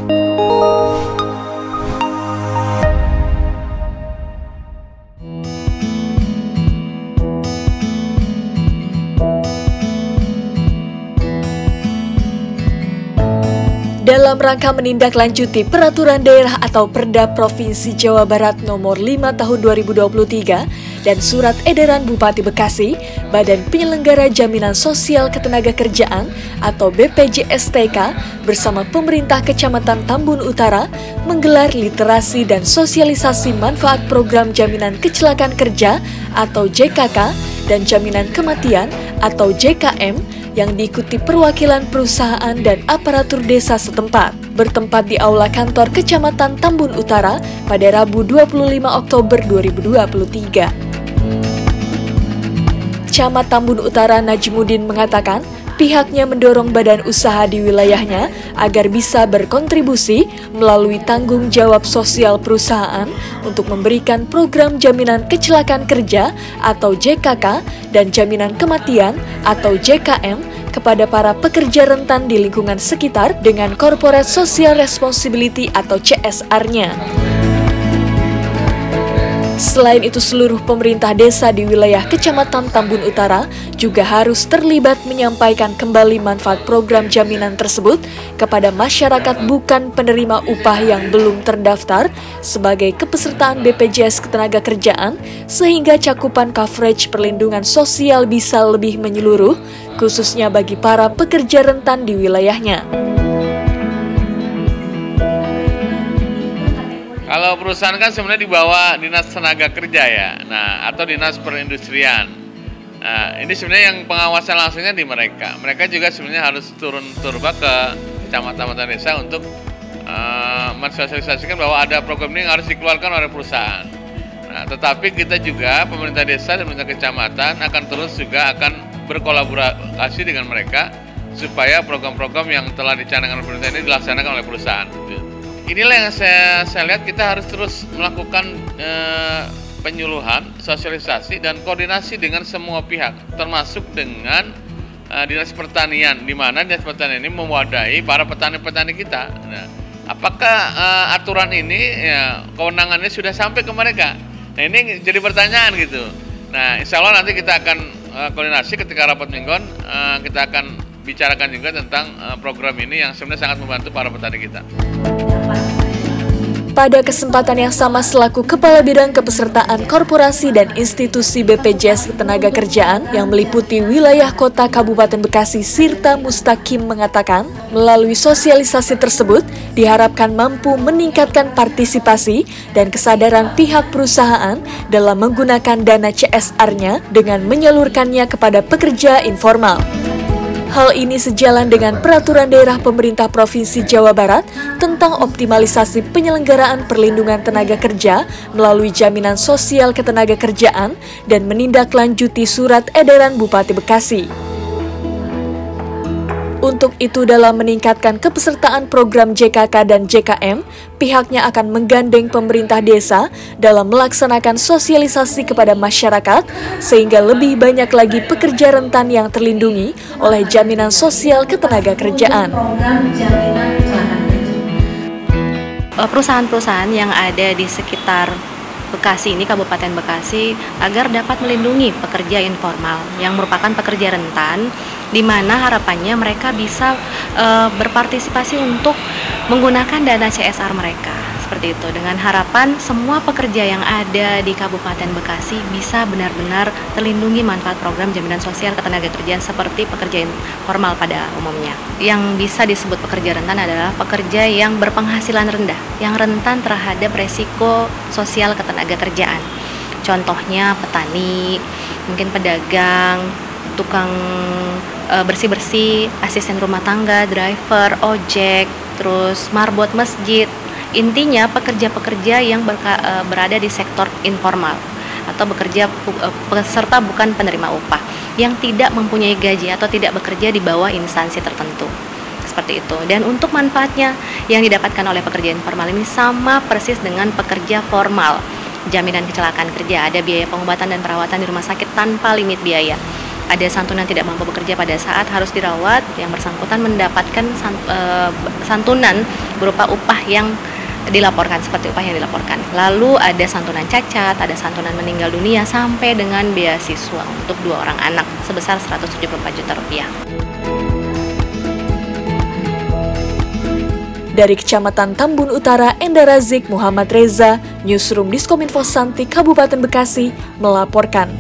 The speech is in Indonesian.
Dalam rangka menindaklanjuti Peraturan Daerah atau Perda Provinsi Jawa Barat Nomor 5 Tahun 2023 dan Surat Edaran Bupati Bekasi, Badan Penyelenggara Jaminan Sosial Ketenagakerjaan atau BPJSTK bersama pemerintah Kecamatan Tambun Utara menggelar literasi dan sosialisasi manfaat program Jaminan Kecelakaan Kerja atau JKK dan Jaminan Kematian atau JKM yang diikuti perwakilan perusahaan dan aparatur desa setempat, bertempat di Aula Kantor Kecamatan Tambun Utara pada Rabu 25 Oktober 2023. Camat Tambun Utara Najmuddin mengatakan, pihaknya mendorong badan usaha di wilayahnya agar bisa berkontribusi melalui tanggung jawab sosial perusahaan untuk memberikan program jaminan kecelakaan kerja atau JKK dan jaminan kematian atau JKM kepada para pekerja rentan di lingkungan sekitar dengan Corporate Social Responsibility atau CSR-nya. Selain itu, seluruh pemerintah desa di wilayah Kecamatan Tambun Utara juga harus terlibat menyampaikan kembali manfaat program jaminan tersebut kepada masyarakat bukan penerima upah yang belum terdaftar sebagai kepesertaan BPJS Ketenagakerjaan, sehingga cakupan coverage perlindungan sosial bisa lebih menyeluruh, khususnya bagi para pekerja rentan di wilayahnya. Kalau perusahaan kan sebenarnya di bawah Dinas Tenaga Kerja ya, atau Dinas Perindustrian. Nah, ini sebenarnya yang pengawasan langsungnya di mereka. Mereka juga sebenarnya harus turun turba ke kecamatan desa untuk mensosialisasikan bahwa ada program ini yang harus dikeluarkan oleh perusahaan. Nah, tetapi kita juga pemerintah desa dan pemerintah kecamatan akan terus juga akan berkolaborasi dengan mereka supaya program-program yang telah dicanangkan oleh pemerintah ini dilaksanakan oleh perusahaan. Inilah yang saya lihat kita harus terus melakukan penyuluhan, sosialisasi, dan koordinasi dengan semua pihak, termasuk dengan Dinas Pertanian, di mana Dinas Pertanian ini mewadahi para petani-petani kita. Nah, apakah aturan ini, kewenangannya sudah sampai ke mereka? Nah, ini jadi pertanyaan gitu. Nah, insya Allah nanti kita akan koordinasi ketika rapat mingguan, kita akan bicarakan juga tentang program ini yang sebenarnya sangat membantu para petani kita. Pada kesempatan yang sama, selaku Kepala Bidang Kepesertaan Korporasi dan Institusi BPJS Ketenagakerjaan yang meliputi wilayah kota Kabupaten Bekasi, Sirta Mustaqim mengatakan, melalui sosialisasi tersebut diharapkan mampu meningkatkan partisipasi dan kesadaran pihak perusahaan dalam menggunakan dana CSR-nya dengan menyalurkannya kepada pekerja informal. Hal ini sejalan dengan Peraturan Daerah Pemerintah Provinsi Jawa Barat tentang optimalisasi penyelenggaraan perlindungan tenaga kerja melalui jaminan sosial ketenagakerjaan dan menindaklanjuti Surat Edaran Bupati Bekasi. Untuk itu, dalam meningkatkan kepesertaan program JKK dan JKM, pihaknya akan menggandeng pemerintah desa dalam melaksanakan sosialisasi kepada masyarakat, sehingga lebih banyak lagi pekerja rentan yang terlindungi oleh jaminan sosial ketenagakerjaan. Perusahaan-perusahaan yang ada di sekitar Bekasi ini, Kabupaten Bekasi, agar dapat melindungi pekerja informal yang merupakan pekerja rentan, di mana harapannya mereka bisa berpartisipasi untuk menggunakan dana CSR mereka. Seperti itu, dengan harapan semua pekerja yang ada di Kabupaten Bekasi bisa benar-benar terlindungi manfaat program jaminan sosial ketenagakerjaan seperti pekerja informal pada umumnya. Yang bisa disebut pekerja rentan adalah pekerja yang berpenghasilan rendah, yang rentan terhadap resiko sosial ketenagakerjaan. Contohnya petani, mungkin pedagang, tukang bersih-bersih, asisten rumah tangga, driver, ojek, terus marbot masjid. Intinya pekerja-pekerja yang berada di sektor informal atau bekerja peserta bukan penerima upah yang tidak mempunyai gaji atau tidak bekerja di bawah instansi tertentu. Seperti itu. Dan untuk manfaatnya yang didapatkan oleh pekerja informal ini sama persis dengan pekerja formal. Jaminan kecelakaan kerja, ada biaya pengobatan dan perawatan di rumah sakit tanpa limit biaya. ada santunan tidak mampu bekerja pada saat harus dirawat, yang bersangkutan mendapatkan santunan berupa upah yang dilaporkan, seperti upah yang dilaporkan. Lalu ada santunan cacat, ada santunan meninggal dunia, sampai dengan beasiswa untuk 2 orang anak sebesar Rp174 juta. Dari Kecamatan Tambun Utara, Enda Razik, Muhammad Reza, Newsroom Diskominfo Santi, Kabupaten Bekasi, melaporkan.